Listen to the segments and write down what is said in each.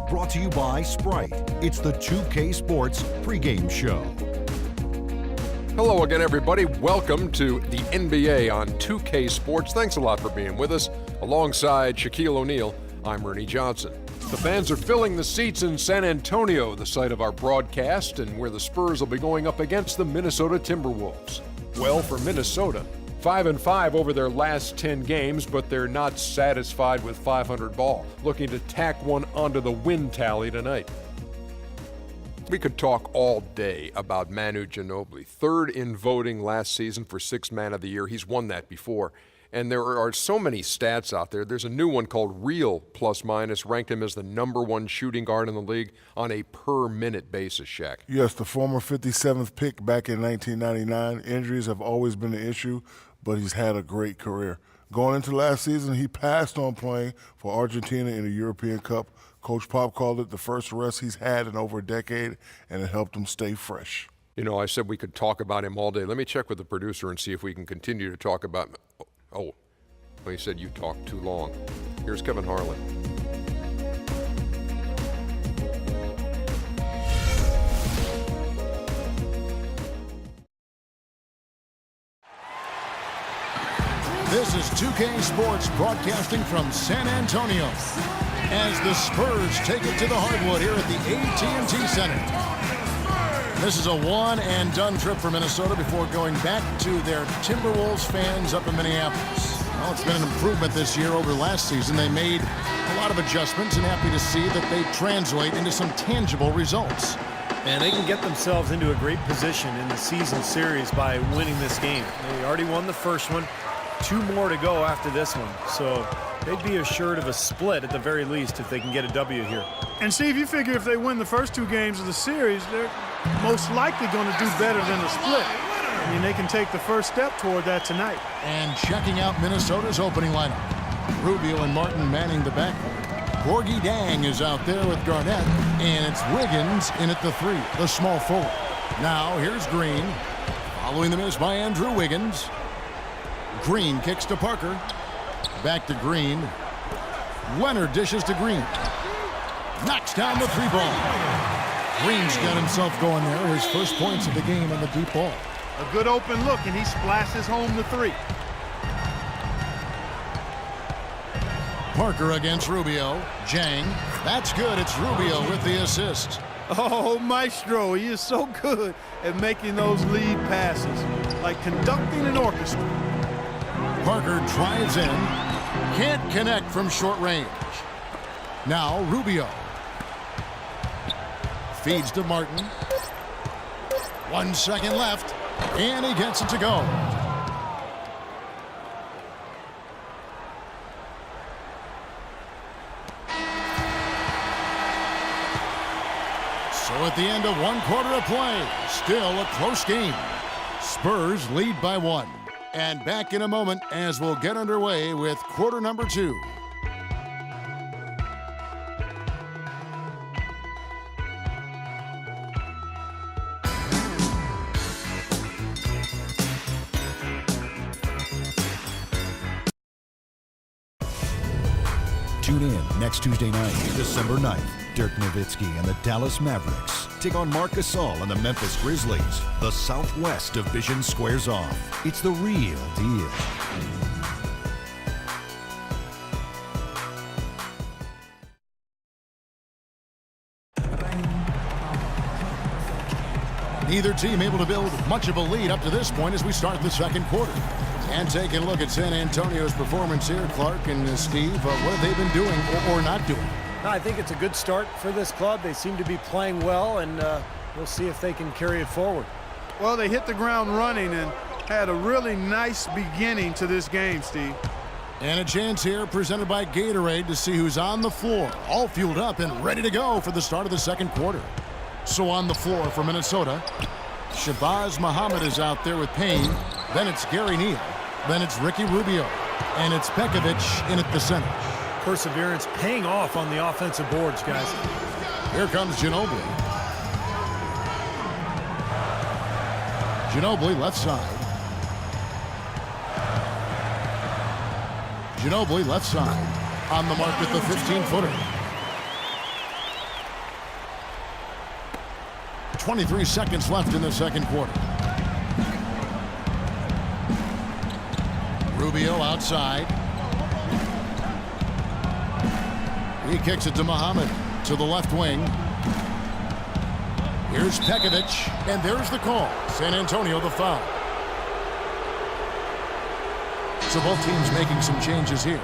brought to you by Sprite. It's the 2K Sports pregame show. Hello again, everybody. Welcome to the NBA on 2K Sports. Thanks a lot for being with us. Alongside Shaquille O'Neal, I'm Ernie Johnson. The fans are filling the seats in San Antonio, the site of our broadcast, and where the Spurs will be going up against the Minnesota Timberwolves. Well, for Minnesota, 5-5 over their last 10 games, but they're not satisfied with 500 ball, looking to tack one onto the win tally tonight. We could talk all day about Manu Ginobili, third in voting last season for Sixth Man of the Year. He's won that before. And there are so many stats out there. There's a new one called Real Plus Minus, ranked him as the #1 shooting guard in the league on a per-minute basis, Shaq. Yes, the former 57th pick back in 1999. Injuries have always been an issue, but he's had a great career. Going into last season, he passed on playing for Argentina in the European Cup. Coach Pop called it the first rest he's had in over a decade, and it helped him stay fresh. You know, I said we could talk about him all day. Let me check with the producer and see if we can continue to talk about him. Oh, well, he said you talked too long. Here's Kevin Harlan. This is 2K Sports broadcasting from San Antonio as the Spurs take it to the hardwood here at the AT&T Center. This is a one-and-done trip for Minnesota before going back to their Timberwolves fans up in Minneapolis. Well, it's been an improvement this year over last season. They made a lot of adjustments, and happy to see that they translate into some tangible results. And they can get themselves into a great position in the season series by winning this game. They already won the first one. 2 more to go after this one. So they'd be assured of a split at the very least if they can get a W here. And Steve, you figure if they win the first 2 games of the series, they're most likely going to do better than a split. I mean, they can take the first step toward that tonight. And checking out Minnesota's opening lineup. Rubio and Martin manning the backcourt. Gorgui Dieng is out there with Garnett, and it's Wiggins in at the 3, the small forward. Now here's Green, following the miss by Andrew Wiggins. Green kicks to Parker. Back to Green. Leonard dishes to Green. Knocks down the 3 ball. Green's got himself going there. His first points of the game on the deep ball. A good open look, and he splashes home the 3. Parker against Rubio. Dieng. That's good. It's Rubio with the assist. Oh, Maestro, he is so good at making those lead passes, like conducting an orchestra. Parker drives in. Can't connect from short range. Now Rubio. Feeds to Martin. 1 second left. And he gets it to go. So at the end of 1 quarter of play, still a close game. Spurs lead by 1. And back in a moment as we'll get underway with quarter number 2. Tune in next Tuesday night, December 9th. Dirk Nowitzki and the Dallas Mavericks take on Marc Gasol and the Memphis Grizzlies. The Southwest Division squares off. It's the real deal. Neither team able to build much of a lead up to this point as we start the second quarter. And taking a look at San Antonio's performance here, Clark and Steve, what have they been doing or not doing? I think it's a good start for this club. They seem to be playing well, and we'll see if they can carry it forward. Well, they hit the ground running and had a really nice beginning to this game, Steve. And a chance here presented by Gatorade to see who's on the floor, all fueled up and ready to go for the start of the second quarter. So on the floor for Minnesota, Shabazz Muhammad is out there with Payne. Then it's Gary Neal. Then it's Ricky Rubio. And it's Pekovic in at the center. Perseverance paying off on the offensive boards, guys. Here comes Ginobili. Ginobili left side. Ginobili left side. On the mark with the 15-footer. 23 seconds left in the second quarter. Rubio outside. He kicks it to Muhammad to the left wing. Here's Pekovic, and there's the call. San Antonio the foul. So both teams making some changes here.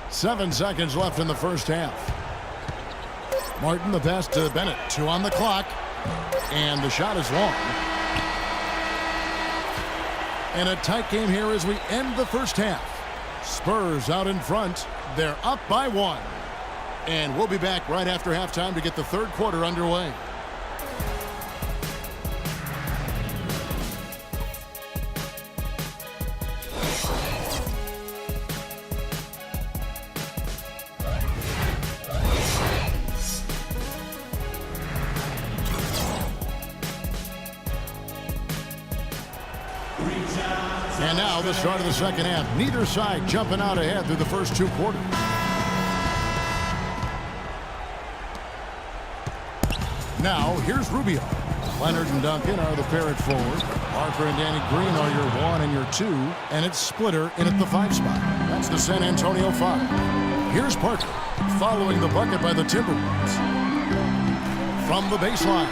Seven seconds left in the first half. Martin, the pass to Bennett. 2 on the clock. And the shot is long. And a tight game here as we end the first half. Spurs out in front. They're up by 1. And we'll be back right after halftime to get the third quarter underway. And now the start of the second half. Neither side jumping out ahead through the first 2 quarters. Now here's Rubio. Leonard and Duncan are the pair at forward. Parker and Danny Green are your 1 and your 2. And it's Splitter in at the 5 spot. That's the San Antonio 5. Here's Parker following the bucket by the Timberwolves. From the baseline.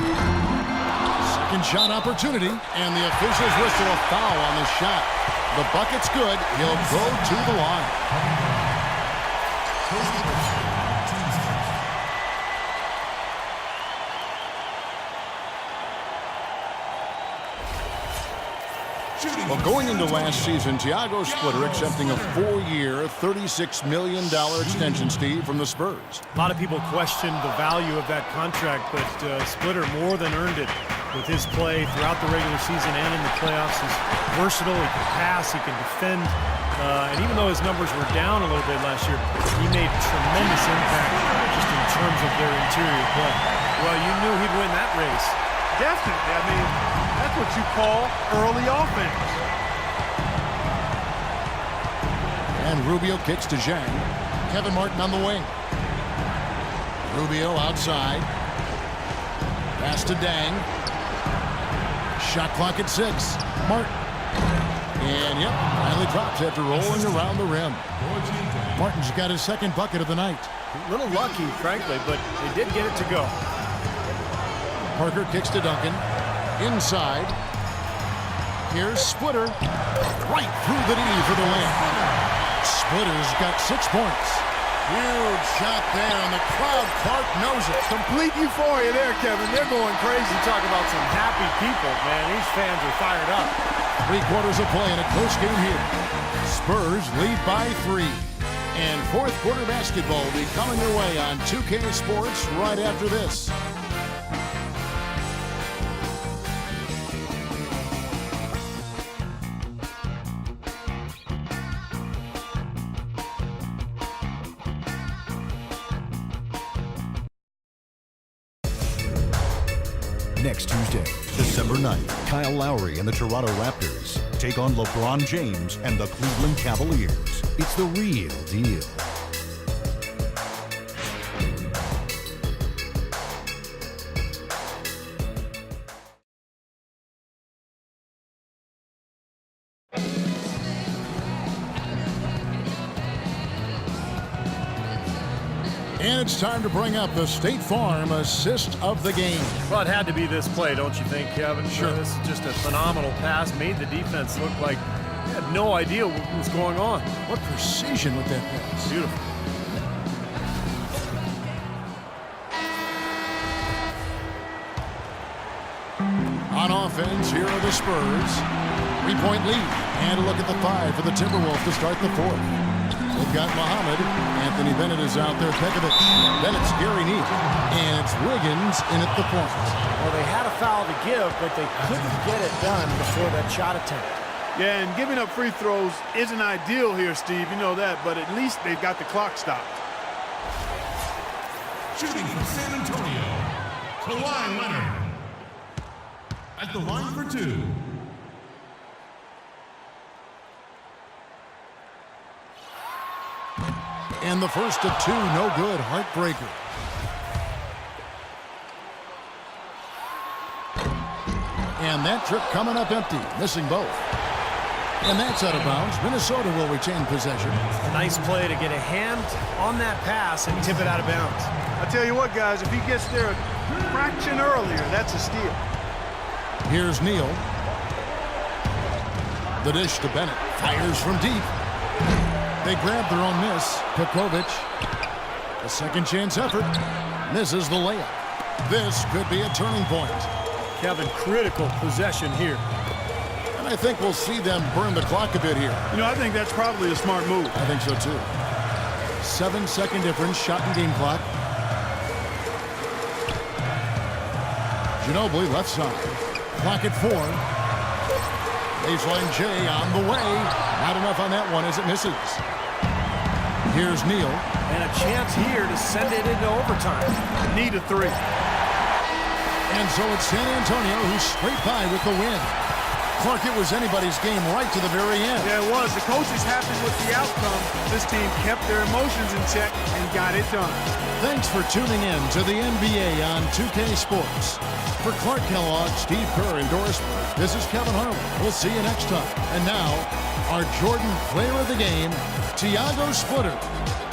Second shot opportunity, and the officials whistle a foul on the shot. The bucket's good. He'll go to the line. Well, going into last season, Thiago Splitter accepting a 4-year, $36 million extension, Steve, from the Spurs. A lot of people question the value of that contract, but Splitter more than earned it with his play throughout the regular season and in the playoffs. He's versatile, he can pass, he can defend, and even though his numbers were down a little bit last year, he made tremendous impact just in terms of their interior play. Well, you knew he'd win that race. Definitely. I mean, that's what you call early offense. And Rubio kicks to Zhang. Kevin Martin on the wing. Rubio outside. Pass to Dang. Shot clock at 6. Martin. And yep, finally drops after rolling around the rim. Martin's got his second bucket of the night. A little lucky, frankly, but they did get it to go. Parker kicks to Duncan. Inside. Here's Splitter. Right through the knee for the win. Splitter's got 6 points. Huge shot there, and the crowd, Clark, knows it. Complete euphoria there, Kevin. They're going crazy. Talk about some happy people, man. These fans are fired up. 3 quarters of play in a close game here. Spurs lead by 3. And fourth quarter basketball will be coming your way on 2K Sports right after this. Next Tuesday, December 9th, Kyle Lowry and the Toronto Raptors take on LeBron James and the Cleveland Cavaliers. It's the real deal. And it's time to bring up the State Farm assist of the game. Well, it had to be this play, don't you think, Kevin? Sure. This is just a phenomenal pass. Made the defense look like they had no idea what was going on. What precision with that pass. Beautiful. On offense, here are the Spurs. 3-point lead. And a look at the 5 for the Timberwolves to start the fourth. They've got Muhammad. Anthony Bennett is out there. Pekovic. Bennett's Gary Neal. And it's Wiggins in at the point. Well, they had a foul to give, but they couldn't get it done before that shot attempt. Yeah, and giving up free throws isn't ideal here, Steve. You know that, but at least they've got the clock stopped. Shooting from San Antonio, Kawhi Leonard. at the line for two. And the first of two, no good. Heartbreaker. And that trip coming up empty, missing both. And that's out of bounds. Minnesota will retain possession. A nice play to get a hand on that pass and tip it out of bounds. I tell you what, guys, if he gets there a fraction earlier, that's a steal. Here's Neal. The dish to Bennett. Fires from deep. They grab their own miss. Pekovic. A second chance effort. Misses the layup. This could be a turning point. Kevin, critical possession here. And I think we'll see them burn the clock a bit here. You know, I think that's probably a smart move. I think so too. 7-second difference, shot and game clock. Ginobili left side. Clock at 4. Baseline J on the way. Not enough on that one as it misses. Here's Neal. And a chance here to send it into overtime. Need a three. And so it's San Antonio who's straight by with the win. Clark, it was anybody's game right to the very end. Yeah, it was. The coach is happy with the outcome. This team kept their emotions in check and got it done. Thanks for tuning in to the NBA on 2K Sports. For Clark Kellogg, Steve Kerr endorsement, this is Kevin Harlan. We'll see you next time. And now, our Jordan player of the game, Tiago Splitter.